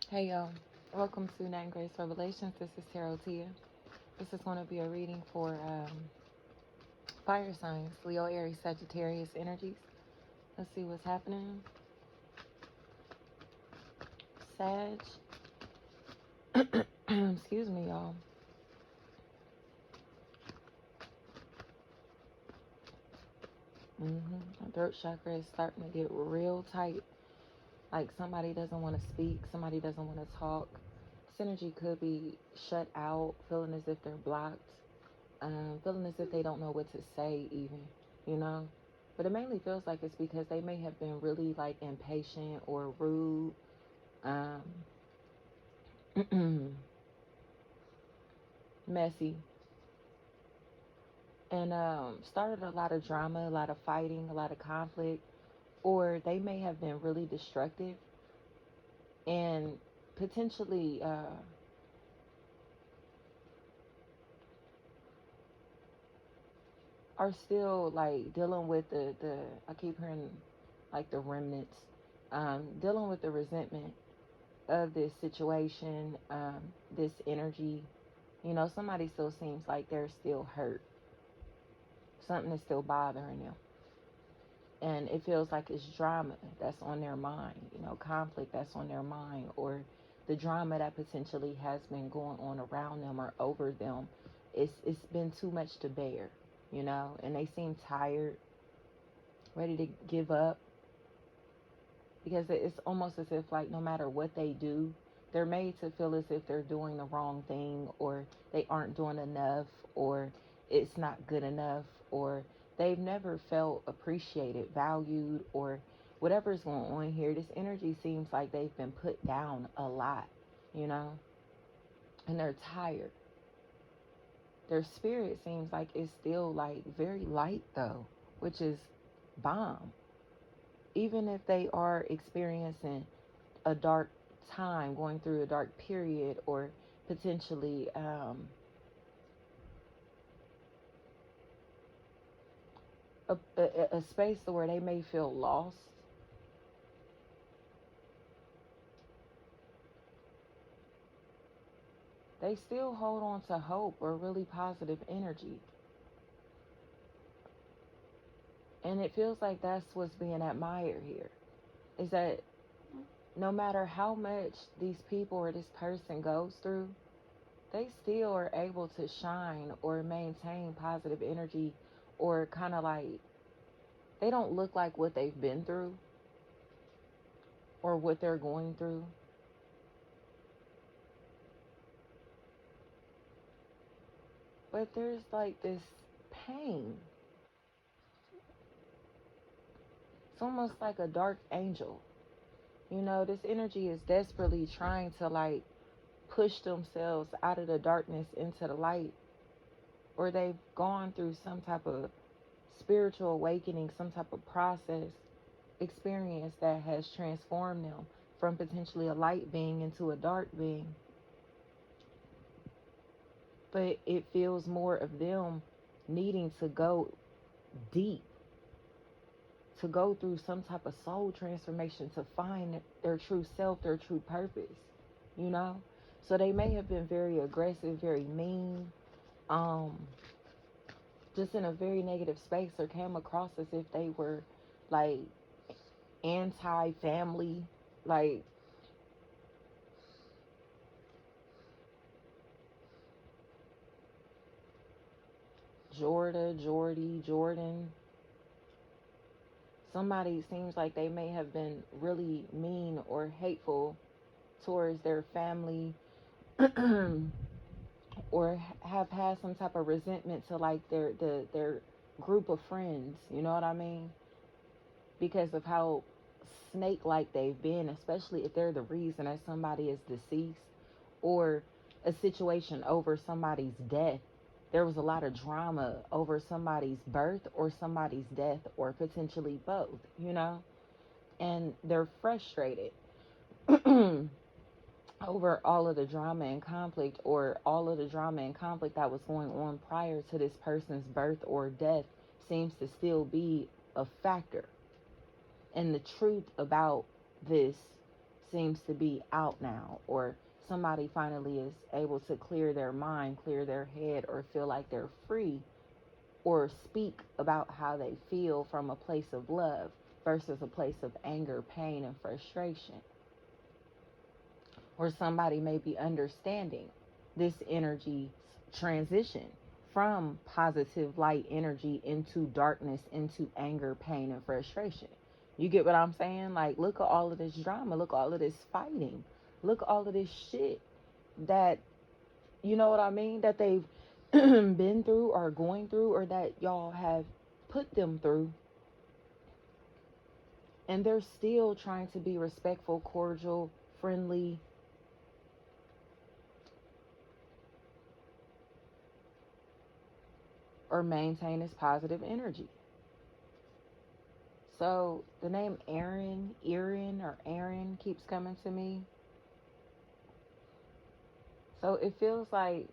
Hey y'all, welcome to Nine Grace Revelations. This is Tarot Tia. This is going to be a reading for fire signs, Leo, Aries, Sagittarius energies. Let's see what's happening. Sag, excuse me, y'all. My throat chakra is starting to get real tight. Like somebody doesn't want to speak, somebody doesn't want to talk. This energy could be shut out, feeling as if they're blocked, feeling as if they don't know what to say even, you know? But it mainly feels like it's because they may have been really like impatient or rude, um, messy, and started a lot of drama, a lot of fighting, a lot of conflict, or they may have been really destructive and potentially are still like dealing with the I keep hearing like the remnants, dealing with the resentment of this situation, this energy. You know, somebody still seems like they're still hurt. Something is still bothering them. And it feels like it's drama that's on their mind, you know, conflict that's on their mind, or the drama that potentially has been going on around them or over them. It's been too much to bear, you know, and they seem tired, ready to give up, because it's almost as if like no matter what they do, they're made to feel as if they're doing the wrong thing, or they aren't doing enough, or it's not good enough, or they've never felt appreciated, valued, or whatever's going on here. This energy seems like they've been put down a lot, you know, and they're tired. Their spirit seems like it's still like very light though, which is bomb. Even if they are experiencing a dark time, going through a dark period, or potentially a space where they may feel lost, they still hold on to hope or really positive energy. And it feels like that's what's being admired here, is that no matter how much these people or this person goes through, they still are able to shine or maintain positive energy, or kind of like they don't look like what they've been through or what they're going through. But there's like this pain. It's almost like a dark angel. You know, this energy is desperately trying to like push themselves out of the darkness into the light, or they've gone through some type of spiritual awakening, some type of process, experience that has transformed them from potentially a light being into a dark being. But it feels more of them needing to go deep, to go through some type of soul transformation to find their true self, their true purpose, you know? So they may have been very aggressive, very mean, um, just in a very negative space, or came across as if they were like anti-family, like Jordan. Somebody seems like they may have been really mean or hateful towards their family, or have had some type of resentment to like their group of friends, you know what I mean? Because of how snake like they've been, especially if they're the reason that somebody is deceased, or a situation over somebody's death. There was a lot of drama over somebody's birth or somebody's death, or potentially both, you know? And they're frustrated over all of the drama and conflict, or all of the drama and conflict that was going on prior to this person's birth or death seems to still be a factor. And the truth about this seems to be out now, or somebody finally is able to clear their mind, clear their head, or feel like they're free, or speak about how they feel from a place of love versus a place of anger, pain, and frustration. Or somebody may be understanding this energy transition from positive light energy into darkness, into anger, pain, and frustration. You get what I'm saying? Like, look at all of this drama, look at all of this fighting, look at all of this shit that, you know what I mean, that they've been through or going through, or that y'all have put them through, and they're still trying to be respectful, cordial, friendly, or maintain this positive energy. So the name Aaron keeps coming to me. So it feels like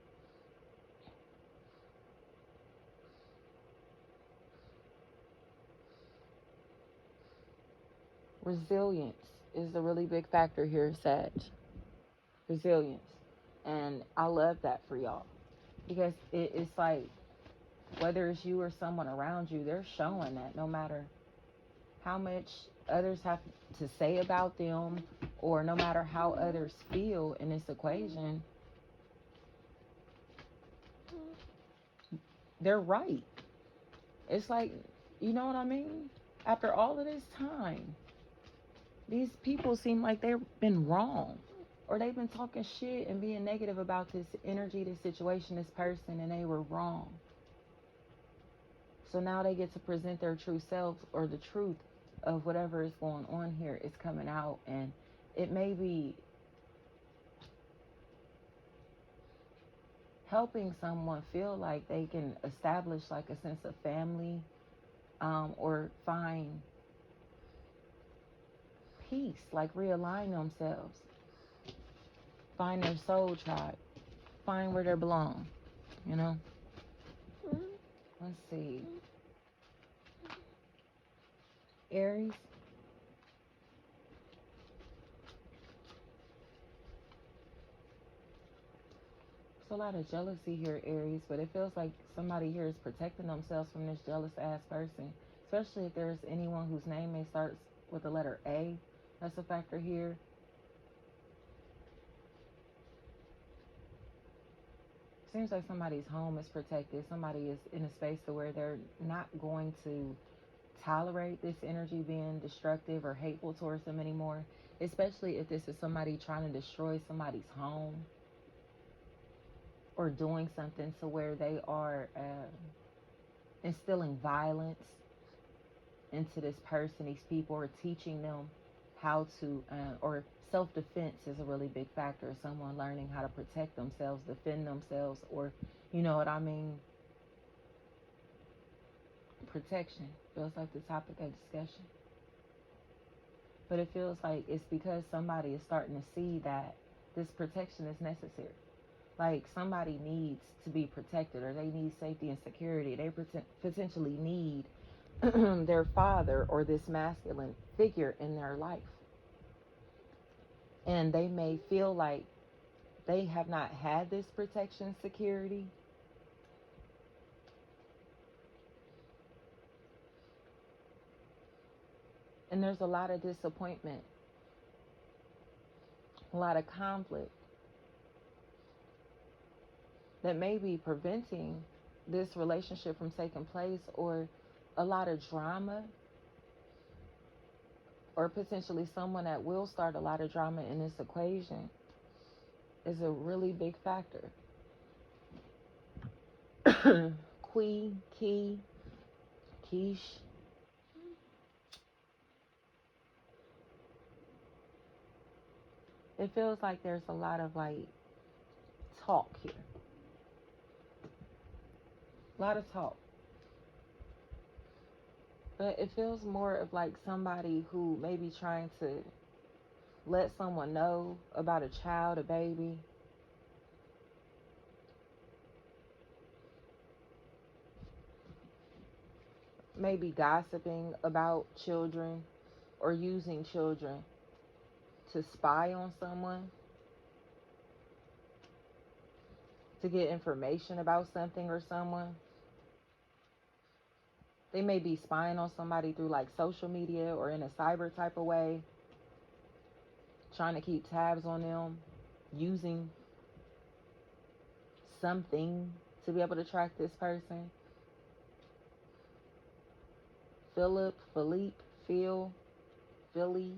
resilience is a really big factor here, Sag. Resilience. And I love that for y'all. Because it's like, whether it's you or someone around you, they're showing that no matter how much others have to say about them, or no matter how others feel in this equation, they're right. It's like, you know what I mean? After all of this time, these people seem like they've been wrong, or they've been talking shit and being negative about this energy, this situation, this person, and they were wrong. So now they get to present their true selves, or the truth of whatever is going on here is coming out, and it may be helping someone feel like they can establish like a sense of family, or find peace, like realign themselves, find their soul tribe, find where they belong, you know? Let's see. Aries. There's a lot of jealousy here, Aries, but it feels like somebody here is protecting themselves from this jealous ass person, especially if there's anyone whose name may start with the letter A. That's a factor here. Seems like somebody's home is protected. Somebody is in a space to where they're not going to tolerate this energy being destructive or hateful towards them anymore, especially if this is somebody trying to destroy somebody's home, or doing something to where they are instilling violence into this person, these people, or teaching them how to, or self-defense is a really big factor. Someone learning how to protect themselves, defend themselves, or, you know what I mean, protection feels like the topic of discussion. But it feels like it's because somebody is starting to see that this protection is necessary. Like, somebody needs to be protected, or they need safety and security. They potentially need their father or this masculine figure in their life. And they may feel like they have not had this protection, security. And there's a lot of disappointment, a lot of conflict that may be preventing this relationship from taking place, or a lot of drama, or potentially someone that will start a lot of drama in this equation is a really big factor. Quiche. It feels like there's a lot of like talk here. A lot of talk. But it feels more of like somebody who may be trying to let someone know about a child, a baby. Maybe gossiping about children, or using children to spy on someone, to get information about something or someone. They may be spying on somebody through like social media or in a cyber type of way, trying to keep tabs on them, using something to be able to track this person. Philippe, Phil, Philly,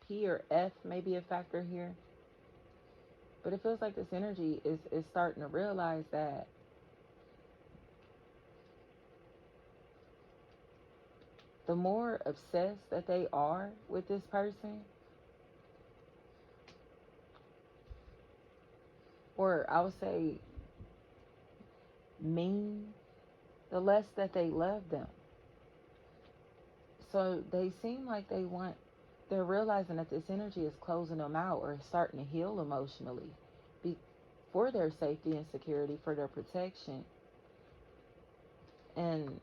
P or F may be a factor here. But it feels like this energy is starting to realize that the more obsessed that they are with this person, or I would say mean, the less that they love them. So they seem like they're realizing that this energy is closing them out or starting to heal emotionally for their safety and security, for their protection. And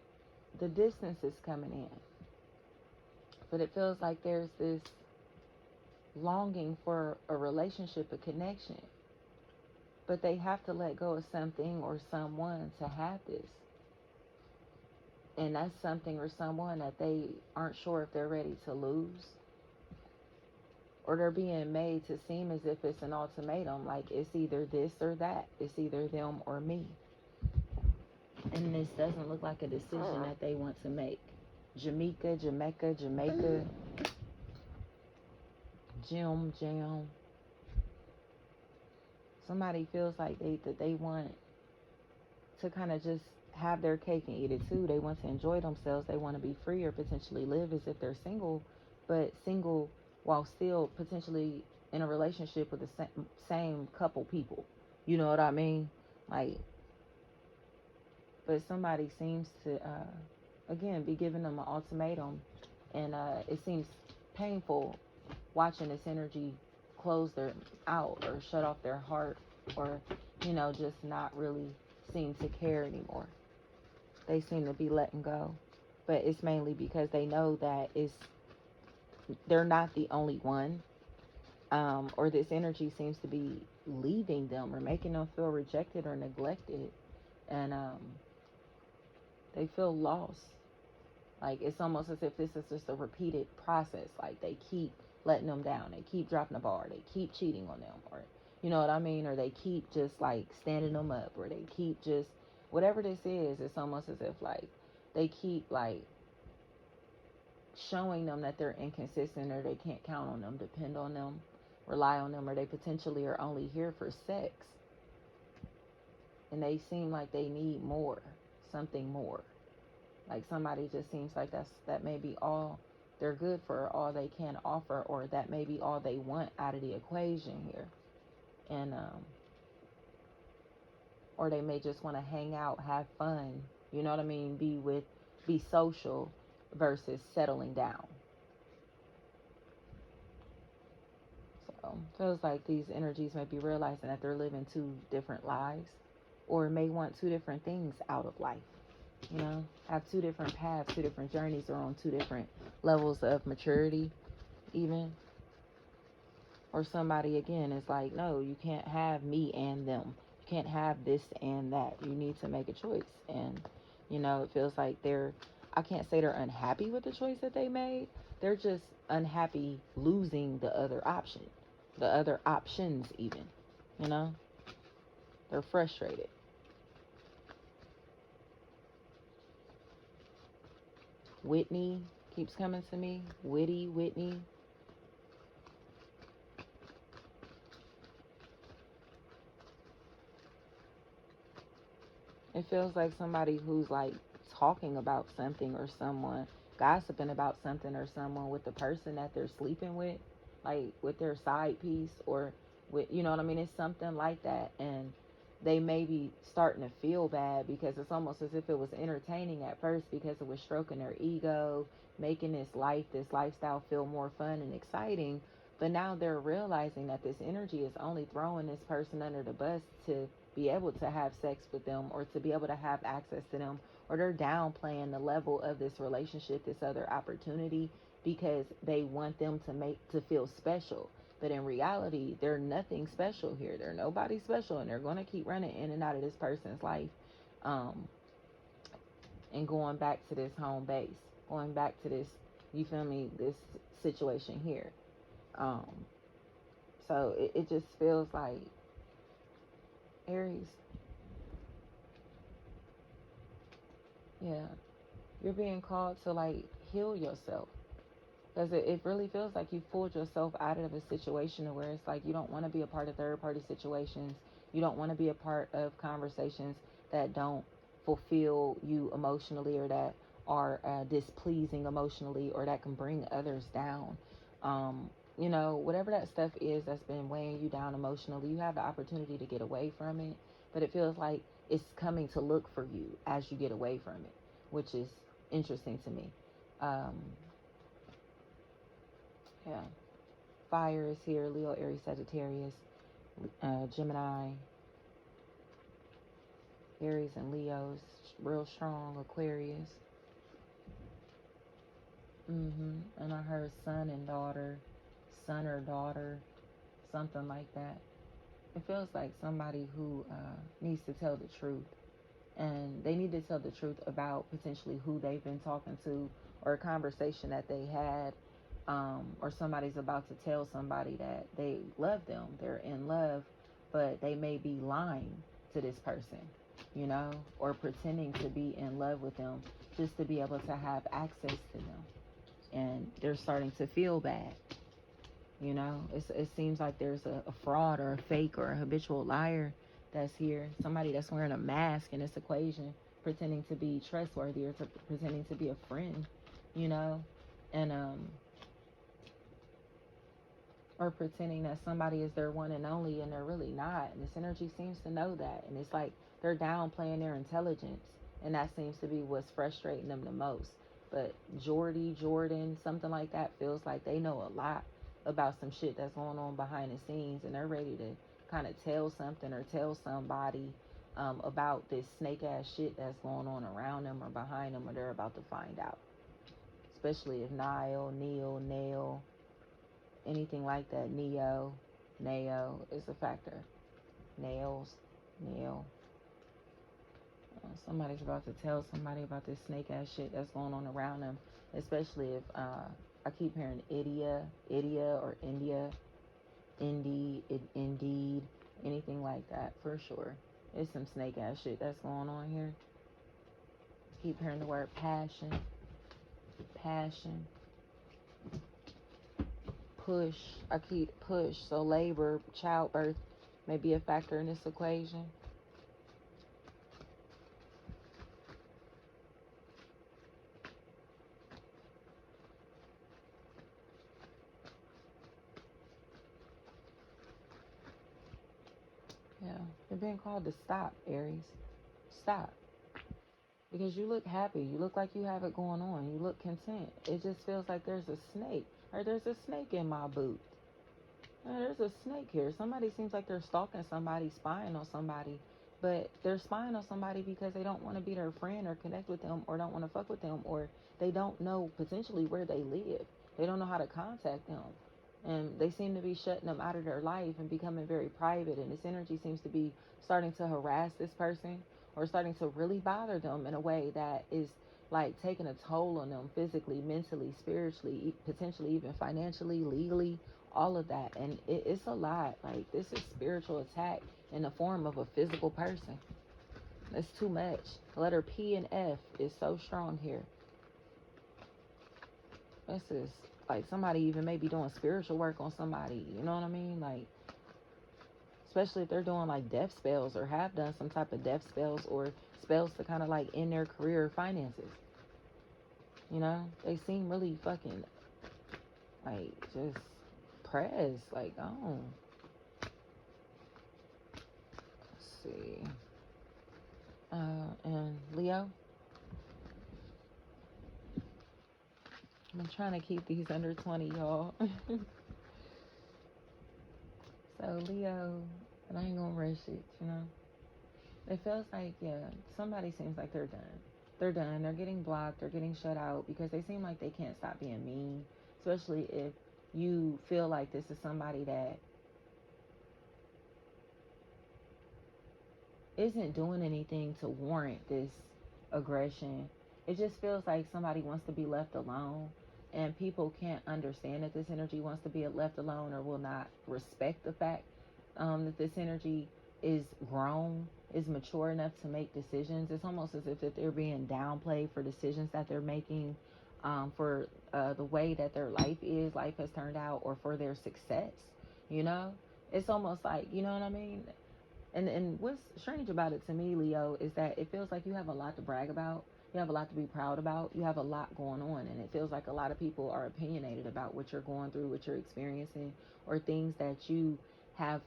the distance is coming in. But it feels like there's this longing for a relationship, a connection. But they have to let go of something or someone to have this. And that's something or someone that they aren't sure if they're ready to lose. Or they're being made to seem as if it's an ultimatum, like it's either this or that. It's either them or me. And this doesn't look like a decision that they want to make. Jamaica, Jam. Somebody feels like they want to kind of just have their cake and eat it too. They want to enjoy themselves. They want to be free or potentially live as if they're single, but single while still potentially in a relationship with the same couple people. You know what I mean? Like, but somebody seems to, again, be giving them an ultimatum. And it seems painful watching this energy close their out or shut off their heart or, just not really seem to care anymore. They seem to be letting go. But it's mainly because they know that they're not the only one. Or this energy seems to be leaving them or making them feel rejected or neglected. And they feel lost. Like, it's almost as if this is just a repeated process. Like, they keep letting them down. They keep dropping the bar. They keep cheating on them. Or, you know what I mean? Or they keep just, like, standing them up. Or they keep just, whatever this is, it's almost as if, like, they keep, like, showing them that they're inconsistent or they can't count on them, depend on them, rely on them, or they potentially are only here for sex. And they seem like they need more, something more. Like somebody just seems like that may be all they're good for, all they can offer, or that may be all they want out of the equation here. And or they may just want to hang out, have fun, you know what I mean, be social versus settling down. So feels like these energies may be realizing that they're living two different lives, or may want two different things out of life. Have two different paths, two different journeys, or on two different levels of maturity, even. Or somebody, again, is like, no, you can't have me and them. You can't have this and that. You need to make a choice. And, it feels like I can't say they're unhappy with the choice that they made. They're just unhappy losing the other option, the other options, even. They're frustrated. Whitney keeps coming to me. Whitney. It feels like somebody who's like talking about something or someone, gossiping about something or someone with the person that they're sleeping with, like with their side piece, or with, you know what I mean? It's something like that. And they may be starting to feel bad because it's almost as if it was entertaining at first because it was stroking their ego, making this lifestyle feel more fun and exciting. But now they're realizing that this energy is only throwing this person under the bus to be able to have sex with them or to be able to have access to them, or they're downplaying the level of this relationship, this other opportunity, because they want them to feel special. But in reality, they're nothing special here. They're nobody special, and they're gonna keep running in and out of this person's life, um, and going back to this home base, going back to this, you feel me, this situation here. Um, so it just feels like, Aries, yeah, you're being called to like heal yourself. Because it really feels like you pulled yourself out of a situation where it's like you don't want to be a part of third party situations. You don't want to be a part of conversations that don't fulfill you emotionally, or that are displeasing emotionally, or that can bring others down. Whatever that stuff is that's been weighing you down emotionally, you have the opportunity to get away from it. But it feels like it's coming to look for you as you get away from it, which is interesting to me. Um, yeah. Fire is here. Leo, Aries, Sagittarius, Gemini, Aries, and Leo's real strong. Aquarius. And I heard son and daughter, son or daughter, something like that. It feels like somebody who needs to tell the truth. And they need to tell the truth about potentially who they've been talking to, or a conversation that they had, or somebody's about to tell somebody that they love them, they're in love, but they may be lying to this person, or pretending to be in love with them just to be able to have access to them. And they're starting to feel bad. It seems like there's a fraud or a fake or a habitual liar that's here. Somebody that's wearing a mask in this equation, pretending to be trustworthy, or pretending to be a friend, and or pretending that somebody is their one and only, and they're really not. And this energy seems to know that, and it's like they're downplaying their intelligence, and that seems to be what's frustrating them the most. But Jordan, something like that, feels like they know a lot about some shit that's going on behind the scenes, and they're ready to kind of tell something or tell somebody about this snake ass shit that's going on around them or behind them, or they're about to find out. Especially if Neil, anything like that, Neo is a factor. Nails, Neil. Somebody's about to tell somebody about this snake ass shit that's going on around them. Especially if I keep hearing Idia or India, indeed, anything like that, for sure. It's some snake ass shit that's going on here. Keep hearing the word passion, push. I keep push. So labor, childbirth may be a factor in this equation. Yeah, you're being called to stop, Aries. Stop. Because you look happy. You look like you have it going on. You look content. It just feels like there's a snake. Or there's a snake in my boot. There's a snake here. Somebody seems like they're stalking somebody, spying on somebody. But they're spying on somebody because they don't want to be their friend or connect with them, or don't want to fuck with them, or they don't know potentially where they live. They don't know how to contact them. And they seem to be shutting them out of their life and becoming very private. And this energy seems to be starting to harass this person, or starting to really bother them in a way that is like taking a toll on them physically, mentally, spiritually, potentially even financially, legally, all of that. And it's a lot. Like, this is spiritual attack in the form of a physical person. It's too much. Letter P and F is so strong here. This is like somebody even maybe doing spiritual work on somebody. You know what I mean? Like, especially if they're doing like death spells, or have done some type of death spells, or spells to kind of like end their career or finances. They seem really fucking like just pressed. Like, oh. Let's see. And Leo, I'm trying to keep these under 20, y'all. So Leo, and I ain't gonna rush it. It feels like, yeah, somebody seems like they're done. They're done. They're getting blocked. They're getting shut out because they seem like they can't stop being mean, especially if you feel like this is somebody that isn't doing anything to warrant this aggression. It just feels like somebody wants to be left alone, and people can't understand that this energy wants to be left alone or will not respect the fact that this energy is grown, is mature enough to make decisions. It's almost as if that they're being downplayed for decisions that they're making, for the way that their life has turned out, or for their success. You know, it's almost like, you know what I mean? And what's strange about it to me, Leo, is that it feels like you have a lot to brag about. You have a lot to be proud about. You have a lot going on, and it feels like a lot of people are opinionated about what you're going through, what you're experiencing, or things that you have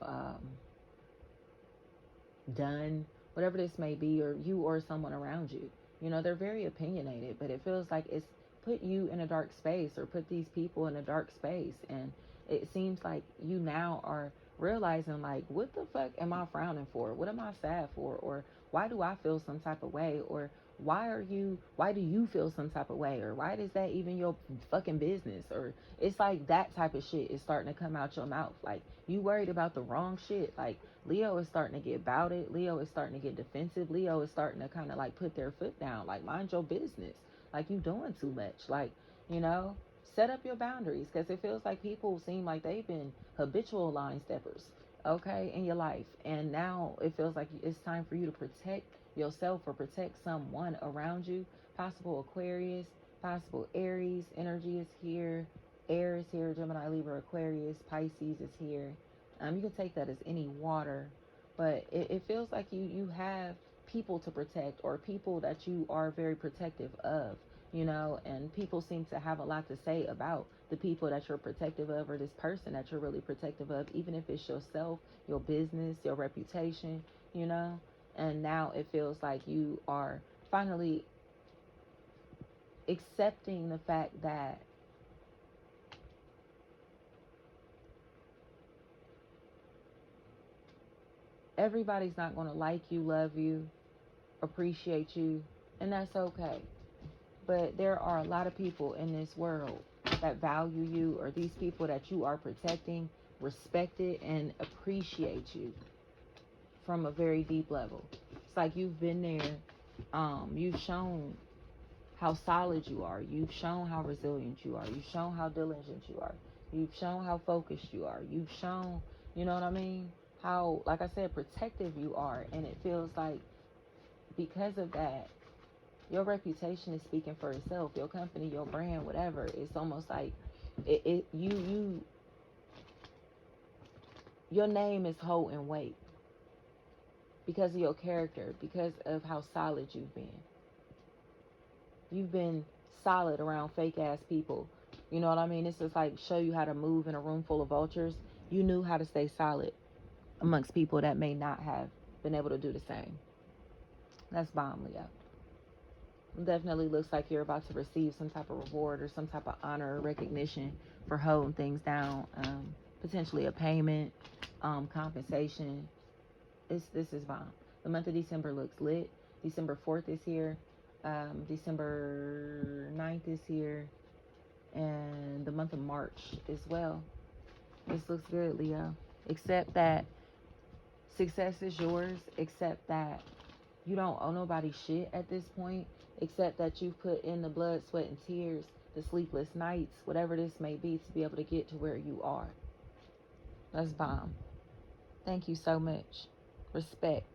done, whatever this may be, or you or someone around you. You know, they're very opinionated, but it feels like it's put you in a dark space, or put these people in a dark space. And it seems like you now are realizing, like, what the fuck am I frowning for? What am I sad for? Or why do I feel some type of way? Or why do you feel some type of way? Or why is that even your fucking business? Or it's like that type of shit is starting to come out your mouth. Like, you worried about the wrong shit. Like, Leo is starting to get about it. Leo is starting to get defensive. Leo is starting to kind of like put their foot down. Like, mind your business. Like, you doing too much. Like, you know, set up your boundaries, because it feels like people seem like they've been habitual line steppers, okay, in your life. And now it feels like it's time for you to protect yourself or protect someone around you. Possible Aquarius, possible Aries energy is here. Air is here. Gemini, Libra, Aquarius, Pisces is here. You can take that as any water, but it feels like you have people to protect, or people that you are very protective of, you know, and people seem to have a lot to say about the people that you're protective of, or this person that you're really protective of, even if it's yourself, your business, your reputation, you know. And now it feels like you are finally accepting the fact that everybody's not going to like you, love you, appreciate you, and that's okay. But there are a lot of people in this world that value you, or these people that you are protecting, respect it, and appreciate you from a very deep level. It's like you've been there. You've shown how solid you are. You've shown how resilient you are. You've shown how diligent you are. You've shown how focused you are. You've shown, you know what I mean? How, like I said, protective you are. And it feels like because of that, your reputation is speaking for itself. Your company, your brand, whatever. It's almost like your name is holding weight because of your character, because of how solid you've been. You've been solid around fake ass people. You know what I mean? It's just like show you how to move in a room full of vultures. You knew how to stay solid amongst people that may not have been able to do the same. That's bomb, Leo. Definitely looks like you're about to receive some type of reward or some type of honor or recognition for holding things down. Potentially a payment, compensation. This is bomb. The month of December looks lit. December 4th is here. December 9th is here. And the month of March as well. This looks good, Leo. Except that success is yours. Except that you don't owe nobody shit at this point. Except that you've put in the blood, sweat, and tears, the sleepless nights, whatever this may be, to be able to get to where you are. That's bomb. Thank you so much. Respect.